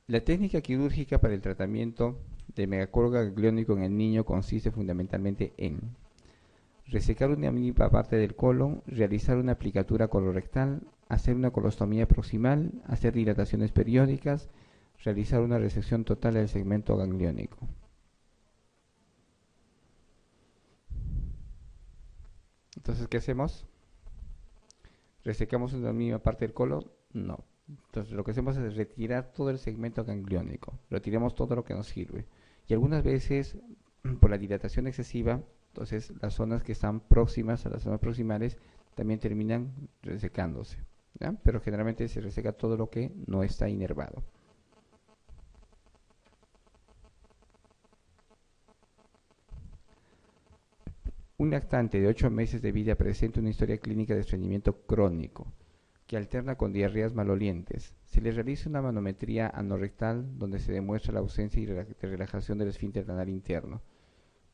La técnica quirúrgica para el tratamiento del megacolon gangliónico en el niño consiste fundamentalmente en resecar una mínima parte del colon, realizar una aplicatura colorectal, hacer una colostomía proximal, hacer dilataciones periódicas, realizar una resección total del segmento gangliónico. Entonces, ¿qué hacemos? ¿Resecamos una mínima parte del colon? No. Entonces, lo que hacemos es retirar todo el segmento gangliónico. Retiramos todo lo que nos sirve. Y algunas veces, por la dilatación excesiva, entonces las zonas que están próximas a las zonas proximales también terminan resecándose. ¿Ya? Pero generalmente se reseca todo lo que no está inervado. Un lactante de 8 meses de vida presenta una historia clínica de estreñimiento crónico que alterna con diarreas malolientes. Se le realiza una manometría anorrectal donde se demuestra la ausencia de relajación del esfínter anal interno.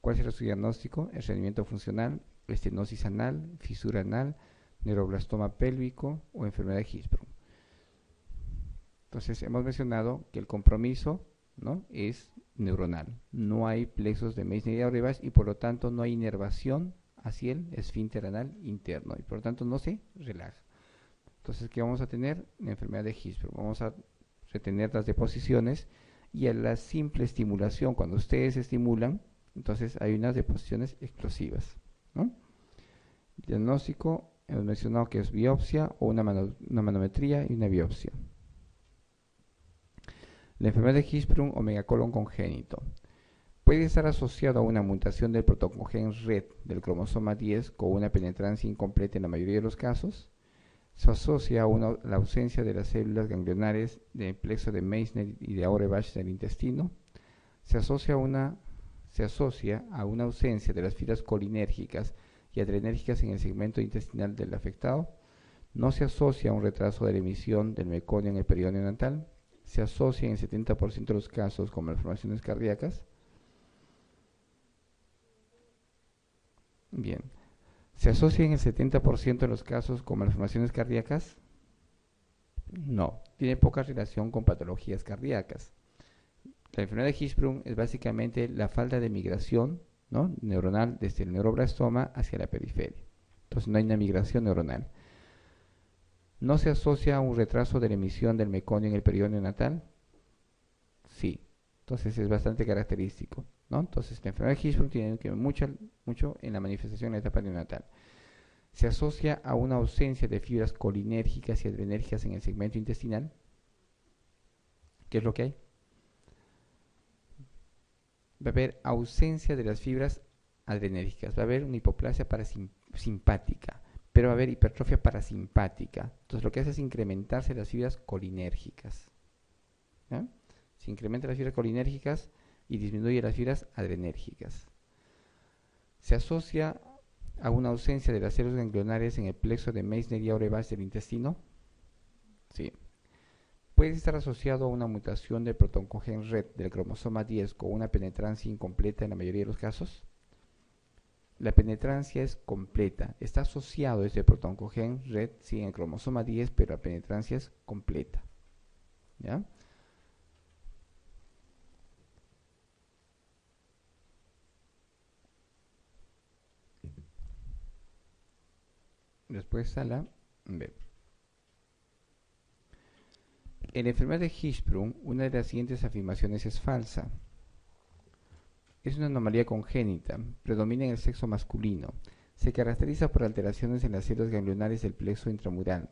¿Cuál será su diagnóstico? Estreñimiento funcional, estenosis anal, fisura anal, neuroblastoma pélvico o enfermedad de Hirschsprung. Entonces hemos mencionado que el compromiso, ¿no?, es neuronal. No hay plexos de Meissner y Auerbach y por lo tanto no hay inervación hacia el esfínter anal interno y por lo tanto no se relaja. Entonces, ¿qué vamos a tener? La enfermedad de Hirschsprung. Vamos a retener las deposiciones y a la simple estimulación, cuando ustedes estimulan, entonces hay unas deposiciones explosivas, ¿no? Diagnóstico, hemos mencionado que es biopsia o una manometría y una biopsia. La enfermedad de Hirschsprung o megacolon congénito puede estar asociado a una mutación del protocogen RED del cromosoma 10 con una penetrancia incompleta en la mayoría de los casos. Se asocia a la ausencia de las células ganglionares del plexo de Meissner y de Auerbach del intestino. Se asocia a una ausencia de las fibras colinérgicas y adrenérgicas en el segmento intestinal del afectado. No se asocia a un retraso de la emisión del meconio en el periodo neonatal. Se asocia en el 70% de los casos con malformaciones cardíacas. Bien. ¿Se asocia en el 70% de los casos con malformaciones cardíacas? No. Tiene poca relación con patologías cardíacas. La enfermedad de Hirschsprung es básicamente la falta de migración, ¿no?, neuronal desde el neuroblastoma hacia la periferia. Entonces no hay una migración neuronal. ¿No se asocia a un retraso de la emisión del meconio en el periodo neonatal? Sí. Entonces es bastante característico, ¿no? Entonces la enfermedad de Hirschsprung tiene que ver mucho en la manifestación en la etapa neonatal. Se asocia a una ausencia de fibras colinérgicas y adrenérgicas en el segmento intestinal. ¿Qué es lo que hay? Va a haber ausencia de las fibras adrenérgicas, va a haber una hipoplasia parasimpática, pero va a haber hipertrofia parasimpática. Entonces lo que hace es incrementarse las fibras colinérgicas. ¿Ya? Se incrementan las fibras colinérgicas y disminuye las fibras adrenérgicas. Se asocia a una ausencia de las células ganglionares en el plexo de Meissner y Auerbach del intestino. Sí. Puede estar asociado a una mutación del protocogen RED del cromosoma 10 con una penetrancia incompleta en la mayoría de los casos. La penetrancia es completa. Está asociado este protocogen RED, sí, en el cromosoma 10, pero la penetrancia es completa. ¿Ya? Después a la B. En la enfermedad de Hirschsprung, una de las siguientes afirmaciones es falsa. Es una anomalía congénita, predomina en el sexo masculino, se caracteriza por alteraciones en las células ganglionares del plexo intramural.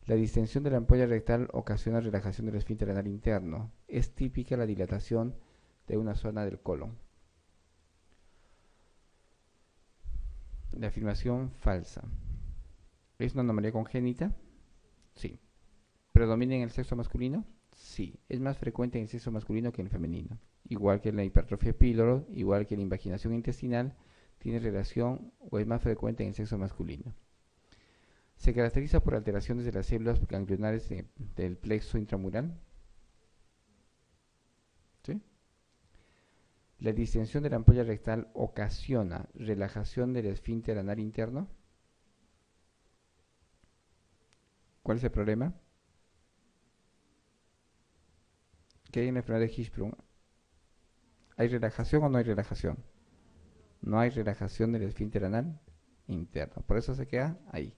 La distensión de la ampolla rectal ocasiona relajación del esfínter anal interno. Es típica la dilatación de una zona del colon. La afirmación falsa. ¿Es una anomalía congénita? Sí. ¿Predomina en el sexo masculino? Sí. Es más frecuente en el sexo masculino que en el femenino. Igual que la hipertrofia píloro, igual que la invaginación intestinal, tiene relación o es más frecuente en el sexo masculino. Se caracteriza por alteraciones de las células ganglionares del plexo intramural. ¿Sí? La distensión de la ampolla rectal ocasiona relajación del esfínter anal interno. ¿Cuál es el problema? ¿Qué hay en la enfermedad de Hirschsprung? ¿Hay relajación o no hay relajación? No hay relajación del esfínter anal interno. Por eso se queda ahí.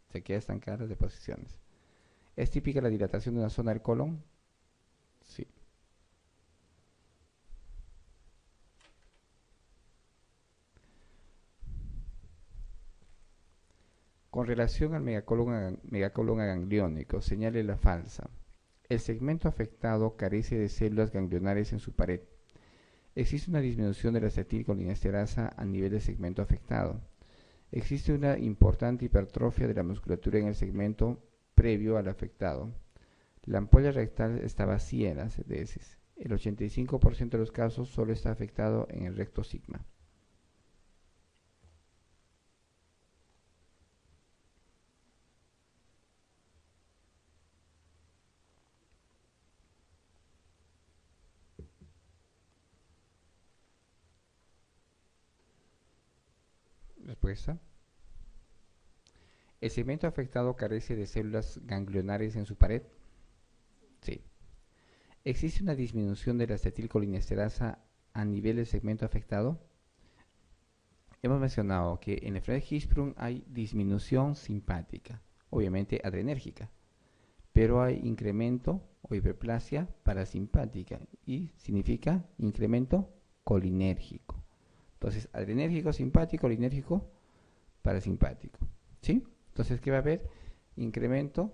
Se queda estancada las deposiciones. ¿Es típica la dilatación de una zona del colon? Sí. Con relación al megacolon gangliónico, señale la falsa. El segmento afectado carece de células ganglionares en su pared. Existe una disminución de la acetilcolinesterasa a nivel del segmento afectado. Existe una importante hipertrofia de la musculatura en el segmento previo al afectado. La ampolla rectal está vacía en las heces. El 85% de los casos solo está afectado en el recto sigma. Respuesta. ¿El segmento afectado carece de células ganglionares en su pared? Sí. ¿Existe una disminución de la acetilcolinesterasa a nivel del segmento afectado? Hemos mencionado que en la enfermedad de Hirschsprung hay disminución simpática, obviamente adrenérgica, pero hay incremento o hiperplasia parasimpática y significa incremento colinérgico. Entonces, adrenérgico, simpático, colinérgico, parasimpático. ¿Sí? Entonces, ¿qué va a haber? Incremento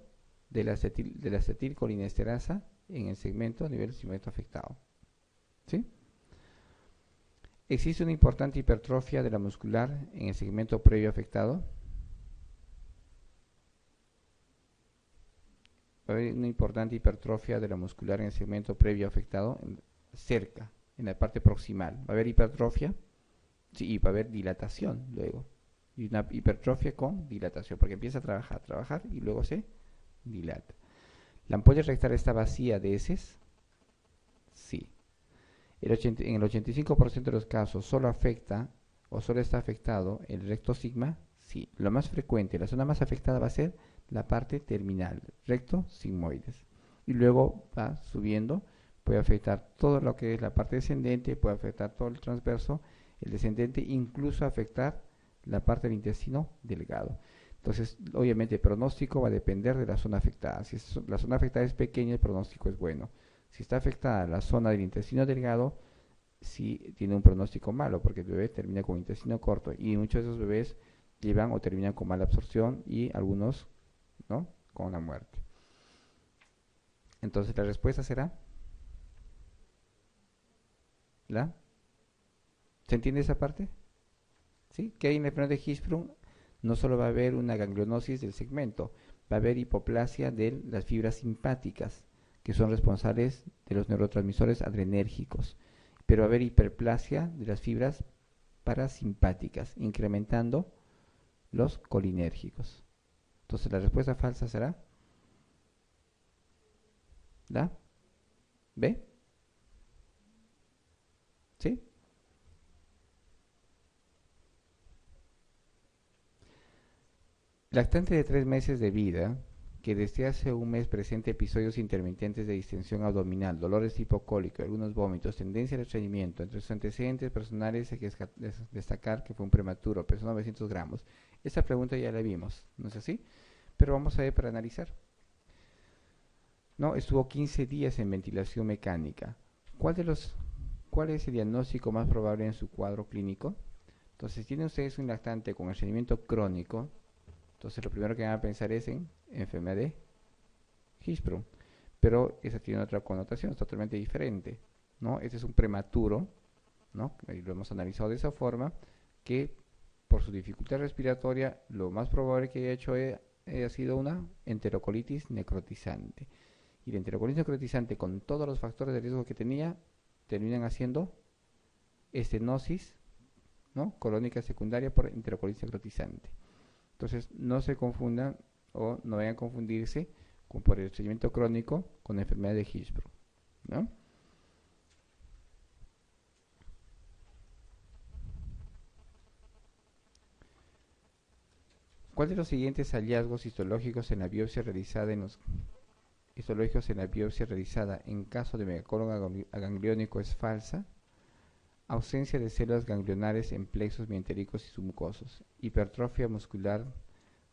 de la acetilcolinesterasa en el segmento a nivel del segmento afectado. ¿Sí? ¿Existe una importante hipertrofia de la muscular en el segmento previo afectado? Va a haber una importante hipertrofia de la muscular en el segmento previo afectado, cerca, en la parte proximal. ¿Va a haber hipertrofia? Sí, y va a haber dilatación luego. Y una hipertrofia con dilatación, porque empieza a trabajar y luego se dilata. ¿La ampolla rectal está vacía de heces? Sí. En el 85% de los casos solo afecta o solo está afectado el recto sigma. Sí. Lo más frecuente, la zona más afectada va a ser la parte terminal, recto sigmoides. Y luego va subiendo, puede afectar todo lo que es la parte descendente, puede afectar todo el transverso, el descendente, incluso afectar la parte del intestino delgado. Entonces, obviamente, el pronóstico va a depender de la zona afectada. Si la zona afectada es pequeña, el pronóstico es bueno. Si está afectada la zona del intestino delgado, sí tiene un pronóstico malo, porque el bebé termina con intestino corto y muchos de esos bebés llevan o terminan con mala absorción y algunos, ¿no?, con la muerte. Entonces, la respuesta será la. ¿Se entiende esa parte? ¿Sí? Que hay en la enfermedad de Hirschsprung no solo va a haber una ganglionosis del segmento, va a haber hipoplasia de las fibras simpáticas, que son responsables de los neurotransmisores adrenérgicos, pero va a haber hiperplasia de las fibras parasimpáticas, incrementando los colinérgicos. Entonces la respuesta falsa será la B. ¿Sí? Lactante de 3 meses de vida que desde hace un mes presenta episodios intermitentes de distensión abdominal, dolores tipo cólico, algunos vómitos, tendencia al estreñimiento. Entre sus antecedentes personales hay que destacar que fue un prematuro, pesó 900 gramos. Esta pregunta ya la vimos, ¿no es así? Pero vamos a ver para analizar. No, estuvo 15 días en ventilación mecánica. ¿Cuál es el diagnóstico más probable en su cuadro clínico? Entonces, tienen ustedes un lactante con estreñimiento crónico. Entonces, lo primero que van a pensar es en enfermedad de Hirschsprung. Pero esa tiene otra connotación, es totalmente diferente, ¿no? Este es un prematuro, ¿no? Y lo hemos analizado de esa forma, que por su dificultad respiratoria, lo más probable que haya hecho haya sido una enterocolitis necrotizante. Y la enterocolitis necrotizante, con todos los factores de riesgo que tenía, terminan haciendo estenosis, ¿no?, colónica secundaria por enterocolitis necrotizante. Entonces, no se confundan o no vayan a confundirse por el estreñimiento crónico con la enfermedad de Hirschsprung, ¿no? ¿Cuál de los siguientes hallazgos histológicos en la biopsia realizada en los histológicos en la biopsia realizada en caso de megacolon agangliónico es falsa. Ausencia de células ganglionares en plexos mientéricos y submucosos. Hipertrofia muscular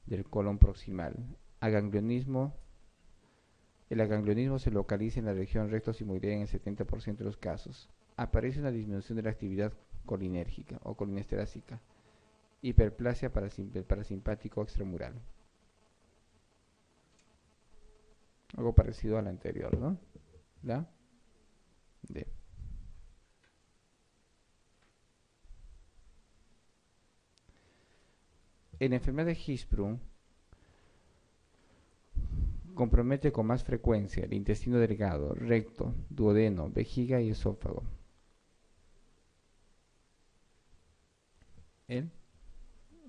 del colon proximal. Aganglionismo. El aganglionismo se localiza en la región recto-sigmoidea en el 70% de los casos. Aparece una disminución de la actividad colinérgica o colinesterásica. Hiperplasia parasimpático extramural. Algo parecido a la anterior, ¿no? La D. En la enfermedad de Hirschsprung compromete con más frecuencia el intestino delgado, recto, duodeno, vejiga y esófago. El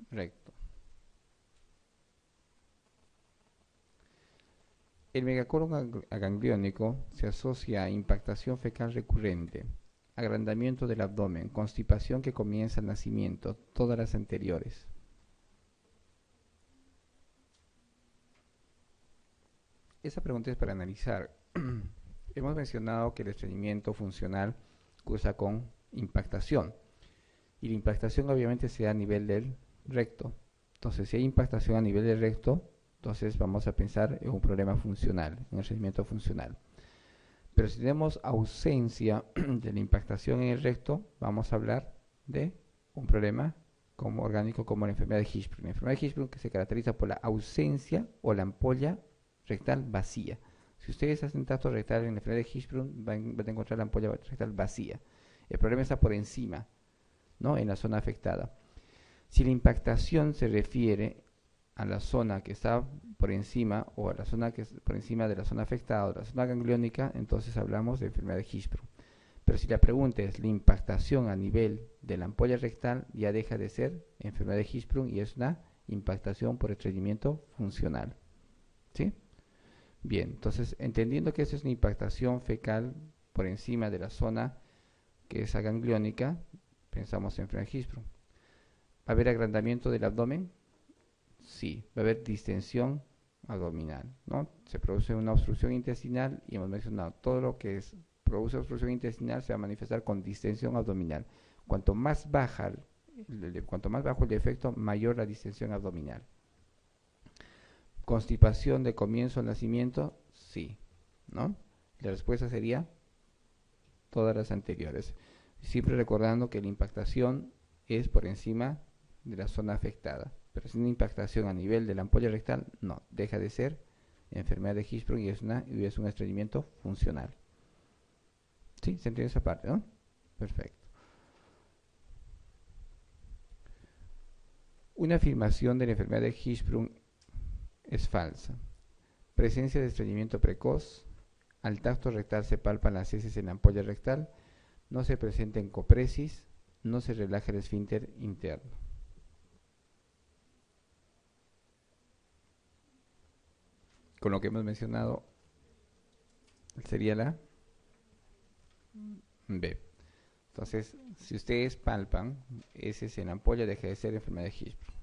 recto. El megacolon agangliónico se asocia a impactación fecal recurrente, agrandamiento del abdomen, constipación que comienza al nacimiento, todas las anteriores. Esa pregunta es para analizar. Hemos mencionado que el estreñimiento funcional cursa con impactación. Y la impactación obviamente se da a nivel del recto. Entonces, si hay impactación a nivel del recto, entonces vamos a pensar en un problema funcional, en el estreñimiento funcional. Pero si tenemos ausencia de la impactación en el recto, vamos a hablar de un problema como orgánico como la enfermedad de Hirschsprung. La enfermedad de Hirschsprung que se caracteriza por la ausencia o la ampolla rectal vacía. Si ustedes hacen tacto rectal en la enfermedad de Hirschsprung, van a encontrar la ampolla rectal vacía. El problema está por encima, ¿no? En la zona afectada. Si la impactación se refiere a la zona que está por encima o a la zona que es por encima de la zona afectada o de la zona gangliónica, entonces hablamos de enfermedad de Hirschsprung. Pero si la pregunta es la impactación a nivel de la ampolla rectal, ya deja de ser enfermedad de Hirschsprung y es una impactación por estreñimiento funcional. ¿Sí? Bien, entonces entendiendo que esa es una impactación fecal por encima de la zona que es agangliónica, pensamos en enfermedad de Hirschsprung. ¿Va a haber agrandamiento del abdomen? Sí. ¿Va a haber distensión abdominal? ¿No? Se produce una obstrucción intestinal y hemos mencionado todo lo que produce obstrucción intestinal se va a manifestar con distensión abdominal. Cuanto más bajo el efecto, mayor la distensión abdominal. ¿Constipación de comienzo al nacimiento? Sí, ¿no? La respuesta sería todas las anteriores. Siempre recordando que la impactación es por encima de la zona afectada. Pero sin impactación a nivel de la ampolla rectal, no, deja de ser enfermedad de Hirschsprung y es un estreñimiento funcional. ¿Sí? ¿Se entiende esa parte, no? Perfecto. Una afirmación de la enfermedad de Hirschsprung es falsa. Presencia de estreñimiento precoz. Al tacto rectal se palpan las heces en la ampolla rectal. No se presenta encopresis. No se relaja el esfínter interno. Con lo que hemos mencionado, sería la B. Entonces, si ustedes palpan heces en la ampolla, deja de ser enfermedad de Hirschsprung.